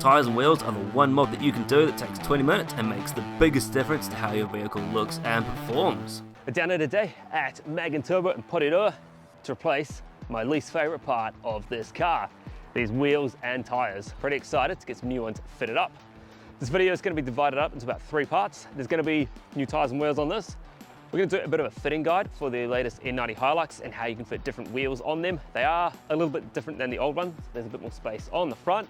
tyres and wheels are the one mod that you can do that takes 20 minutes and makes the biggest difference to how your vehicle looks and performs. We're down here today at Mag & Turbo in Porirua to replace my least favourite part of this car, these wheels and tyres. Pretty excited to get some new ones fitted up. This video is going to be divided up into about 3 parts. There's going to be new tyres and wheels on this. We're going to do a bit of a fitting guide for the latest N90 Hilux and how you can fit different wheels on them. They are a little bit different than the old ones. There's a bit more space on the front.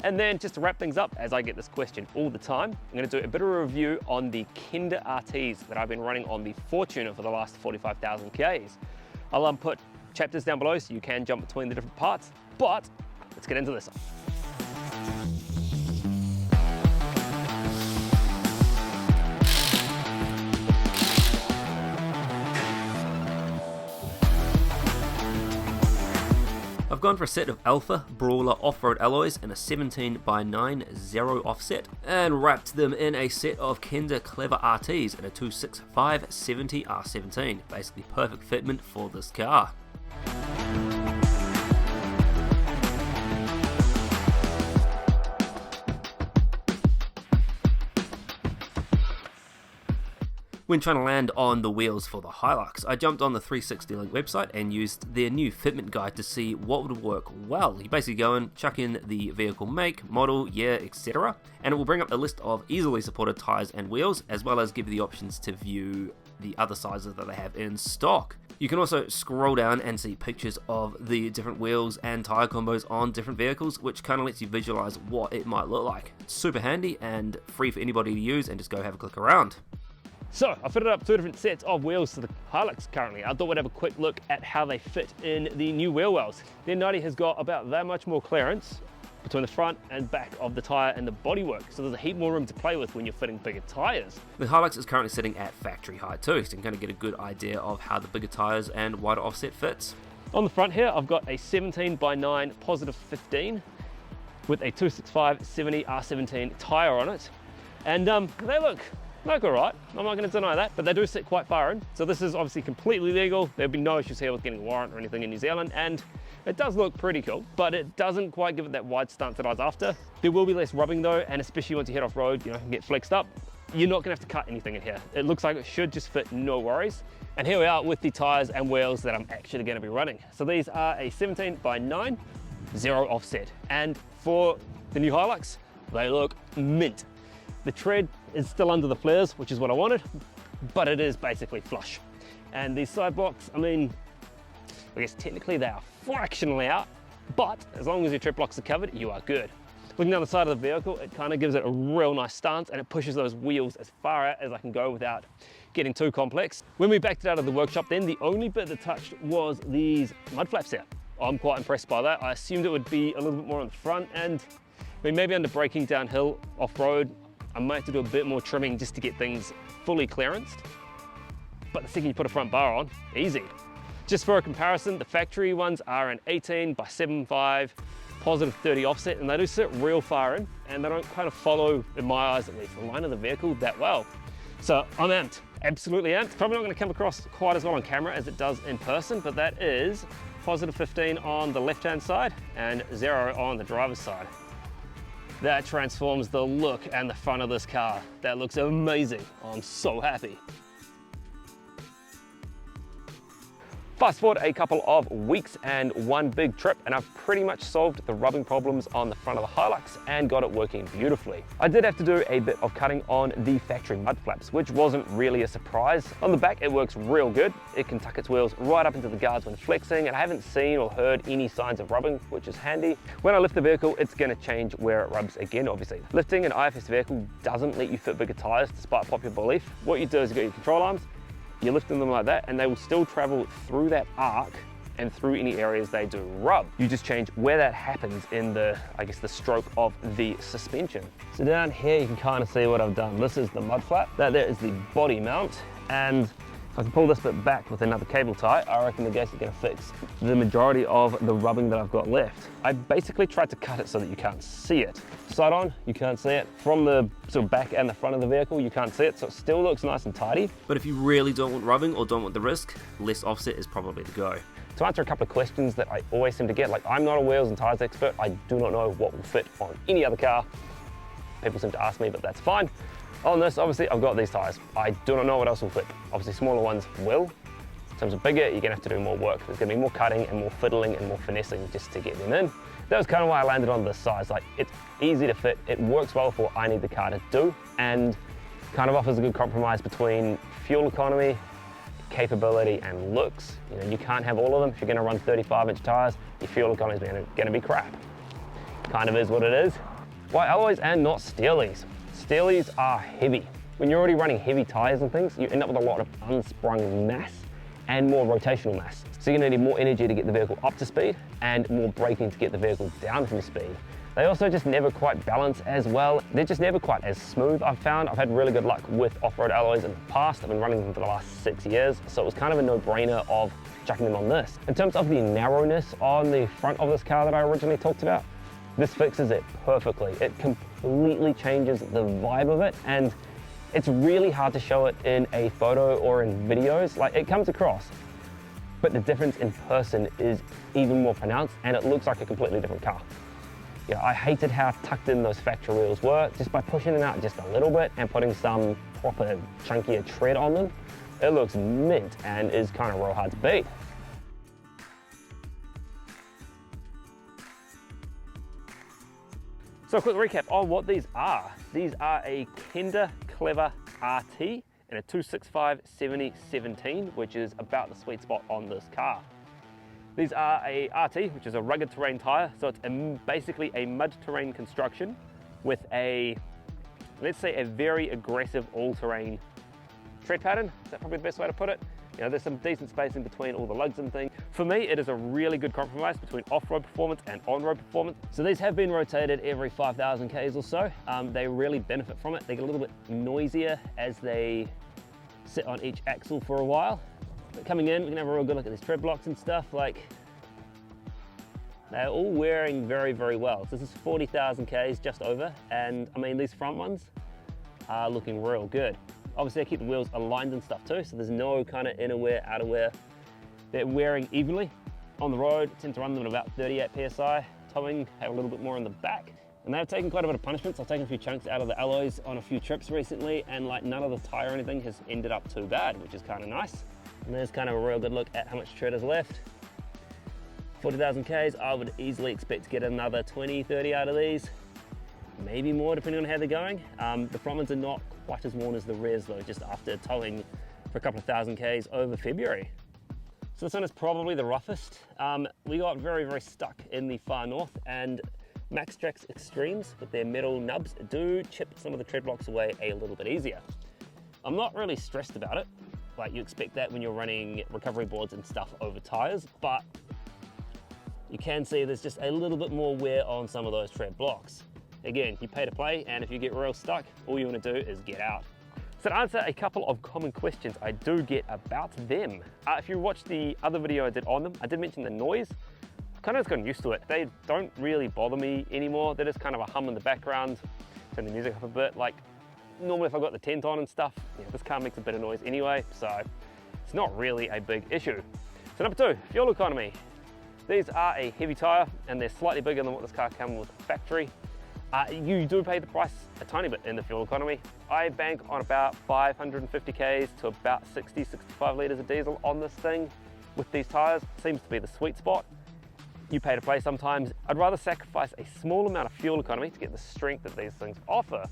And then just to wrap things up, as I get this question all the time, I'm going to do a bit of a review on the Kenda RTs that I've been running on the Fortuner for the last 45,000 Ks. I'll put chapters down below so you can jump between the different parts, but let's get into this. I've gone for a set of Alpha Brawler off-road alloys in a 17x9 0 offset and wrapped them in a set of Kenda Klever RTs in a 265 70 R17. Basically perfect fitment for this car. When trying to land on the wheels for the Hilux, I jumped on the 360 Link website and used their new fitment guide to see what would work well. You basically go and chuck in the vehicle make, model, year, etc. and it will bring up a list of easily supported tyres and wheels, as well as give you the options to view the other sizes that they have in stock. You can also scroll down and see pictures of the different wheels and tyre combos on different vehicles, which kind of lets you visualize what it might look like. It's super handy and free for anybody to use, and just go have a click around. So I fitted up 2 different sets of wheels to the Hilux currently. I thought we'd have a quick look at how they fit in the new wheel wells. The N90 has got about that much more clearance between the front and back of the tyre and the bodywork, so there's a heap more room to play with when you're fitting bigger tyres. The Hilux is currently sitting at factory height too, so you can kind of get a good idea of how the bigger tyres and wider offset fits. On the front here, I've got a 17x9 positive 15 with a 265 70 R17 tyre on it, and they look all right, I'm not going to deny that, but they do sit quite far in. So this is obviously completely legal. There'll be no issues here with getting a warrant or anything in New Zealand, and it does look pretty cool, but it doesn't quite give it that wide stance that I was after. There will be less rubbing though, and especially once you head off road, you know, get flexed up, you're not going to have to cut anything in here. It looks like it should just fit, no worries. And here we are with the tyres and wheels that I'm actually going to be running. So these are a 17x9 0 offset, and for the new Hilux, they look mint. The tread is still under the flares, which is what I wanted, but it is basically flush. And these side blocks, I mean, I guess technically they are fractionally out, but as long as your tread blocks are covered, you are good. Looking down the side of the vehicle, it kind of gives it a real nice stance, and it pushes those wheels as far out as I can go without getting too complex. When we backed it out of the workshop then, the only bit that touched was these mud flaps here. I'm quite impressed by that. I assumed it would be a little bit more on the front, and I mean, maybe under braking downhill, off-road, I might have to do a bit more trimming just to get things fully clearanced. But the second you put a front bar on, easy. Just for a comparison, the factory ones are an 18x7.5 positive 30 offset, and they do sit real far in, and they don't kind of follow, in my eyes at least, the line of the vehicle that well. So I'm amped, absolutely amped. Probably not going to come across quite as well on camera as it does in person, but that is positive 15 on the left-hand side and 0 on the driver's side. That transforms the look and the front of this car. That looks amazing. I'm so happy. Fast forward a couple of weeks and one big trip, and I've pretty much solved the rubbing problems on the front of the Hilux and got it working beautifully. I did have to do a bit of cutting on the factory mud flaps, which wasn't really a surprise. On the back, it works real good. It can tuck its wheels right up into the guards when flexing, and I haven't seen or heard any signs of rubbing, which is handy. When I lift the vehicle, it's going to change where it rubs again, obviously. Lifting an IFS vehicle doesn't let you fit bigger tires, despite popular belief. What you do is you got your control arms, you're lifting them like that, and they will still travel through that arc and through any areas they do rub. You just change where that happens in the, I guess, the stroke of the suspension. So down here, you can kind of see what I've done. This is the mud flap. That there is the body mount, and if I can pull this bit back with another cable tie, I reckon the gas is going to fix the majority of the rubbing that I've got left. I basically tried to cut it so that you can't see it. Side on, you can't see it. From the sort of back and the front of the vehicle, you can't see it, so it still looks nice and tidy. But if you really don't want rubbing or don't want the risk, less offset is probably the go. To answer a couple of questions that I always seem to get, like I'm not a wheels and tyres expert, I do not know what will fit on any other car. People seem to ask me, but that's fine. On this, obviously, I've got these tyres. I do not know what else will fit. Obviously, smaller ones will. In terms of bigger, you're gonna have to do more work. There's gonna be more cutting and more fiddling and more finessing just to get them in. That was kind of why I landed on this size. Like, it's easy to fit, it works well for what I need the car to do, and kind of offers a good compromise between fuel economy, capability, and looks. You know, you can't have all of them. If you're gonna run 35-inch tyres, your fuel economy is gonna be crap. Kind of is what it is. Why alloys and not steelies? Steelies are heavy. When you're already running heavy tyres and things, you end up with a lot of unsprung mass and more rotational mass. So you're gonna need more energy to get the vehicle up to speed and more braking to get the vehicle down from speed. They also just never quite balance as well. They're just never quite as smooth, I've found. I've had really good luck with off-road alloys in the past. I've been running them for the last 6 years, so it was kind of a no-brainer of chucking them on this. In terms of the narrowness on the front of this car that I originally talked about, this fixes it perfectly. It completely changes the vibe of it, and it's really hard to show it in a photo or in videos. Like, it comes across, but the difference in person is even more pronounced, and it looks like a completely different car. Yeah, I hated how tucked in those factory wheels were. Just by pushing them out just a little bit and putting some proper chunkier tread on them, it looks mint and is kind of real hard to beat. So a quick recap on what these are. These are a Kenda Klever RT and a 265/70/17, which is about the sweet spot on this car. These are a RT, which is a rugged terrain tyre, so it's basically a mud terrain construction with a, let's say, a very aggressive all-terrain tread pattern. Is that probably the best way to put it? You know, there's some decent space in between all the lugs and things. For me, it is a really good compromise between off-road performance and on-road performance. So these have been rotated every 5,000 Ks or so. They really benefit from it. They get a little bit noisier as they sit on each axle for a while. But coming in, we can have a real good look at these tread blocks and stuff. Like, they're all wearing very, very well. So this is 40,000 Ks, just over. And I mean, these front ones are looking real good. Obviously, I keep the wheels aligned and stuff too, so there's no kind of inner wear, outer wear. They're wearing evenly. On the road, I tend to run them at about 38 PSI. Towing, have a little bit more in the back. And they've taken quite a bit of punishments. I've taken a few chunks out of the alloys on a few trips recently, and like none of the tire or anything has ended up too bad, which is kind of nice. And there's kind of a real good look at how much tread is left. 40,000 Ks, I would easily expect to get another 20, 30 out of these. Maybe more, depending on how they're going. The front ones are not quite as worn as the rears though, just after towing for a couple of thousand Ks over February. So this one is probably the roughest. We got very, very stuck in the far north, and MaxTrax Extremes with their metal nubs do chip some of the tread blocks away a little bit easier. I'm not really stressed about it. Like, you expect that when you're running recovery boards and stuff over tires, but you can see there's just a little bit more wear on some of those tread blocks. Again, you pay to play, and if you get real stuck, all you want to do is get out. So to answer a couple of common questions I do get about them. If you watched the other video I did on them, I did mention the noise. I've kind of gotten used to it. They don't really bother me anymore. They're just kind of a hum in the background. Turn the music up a bit. Like, normally if I've got the tent on and stuff, yeah, this car makes a bit of noise anyway, so it's not really a big issue. So number two, fuel economy. These are a heavy tyre, and they're slightly bigger than what this car comes with factory. You do pay the price a tiny bit in the fuel economy. I bank on about 550 Ks to about 60, 65 litres of diesel on this thing with these tyres. Seems to be the sweet spot. You pay to play sometimes. I'd rather sacrifice a small amount of fuel economy to get the strength that these things offer.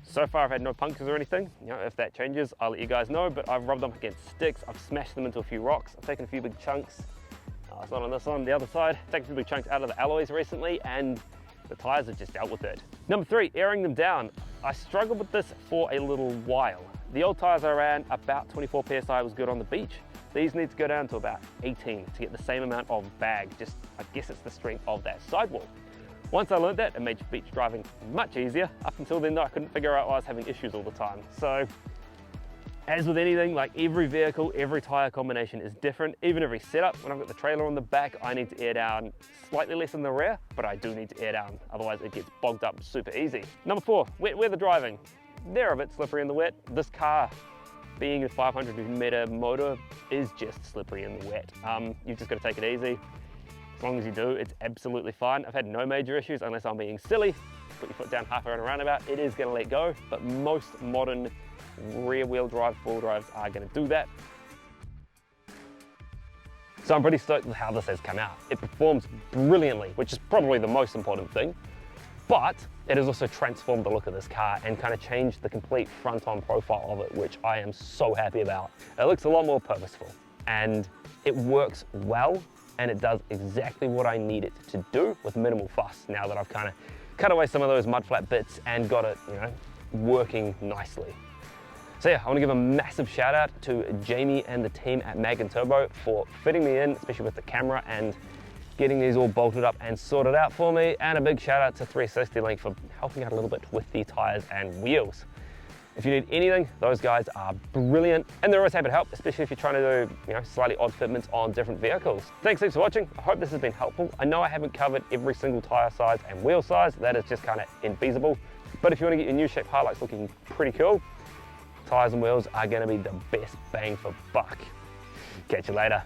So far I've had no punctures or anything. You know, if that changes, I'll let you guys know, but I've rubbed them against sticks, I've smashed them into a few rocks, I've taken a few big chunks. It's not on this one, the other side. I've taken a few big chunks out of the alloys recently, and the tyres have just dealt with it. Number three, airing them down. I struggled with this for a little while. The old tyres I ran, about 24 PSI was good on the beach. These need to go down to about 18 to get the same amount of bag. Just, I guess it's the strength of that sidewall. Once I learned that, it made beach driving much easier. Up until then though, I couldn't figure out why I was having issues all the time. So, as with anything, like every vehicle, every tyre combination is different. Even every setup, when I've got the trailer on the back, I need to air down slightly less in the rear, but I do need to air down. Otherwise it gets bogged up super easy. Number four, wet weather driving. They're a bit slippery in the wet. This car being a 500 Nm motor is just slippery in the wet. You've just got to take it easy. As long as you do, it's absolutely fine. I've had no major issues unless I'm being silly. Put your foot down half around a roundabout, it is going to let go, but most modern rear wheel drive four-wheel drives are going to do that. So I'm pretty stoked with how this has come out. It performs brilliantly, which is probably the most important thing, but it has also transformed the look of this car and kind of changed the complete front-on profile of it, which I am so happy about. It looks a lot more purposeful and it works well, and it does exactly what I need it to do with minimal fuss now that I've kind of cut away some of those mud flat bits and got it, working nicely. So yeah, I want to give a massive shout out to Jamie and the team at Mag & Turbo for fitting me in, especially with the camera, and getting these all bolted up and sorted out for me. And a big shout out to 360 Link for helping out a little bit with the tires and wheels. If you need anything, those guys are brilliant, and they're always happy to help, especially if you're trying to do slightly odd fitments on different vehicles. Thanks for watching. I hope this has been helpful. I know I haven't covered every single tire size and wheel size. That is just kind of infeasible. But if you want to get your new shape Hilux looking pretty cool, tires and wheels are going to be the best bang for buck. Catch you later.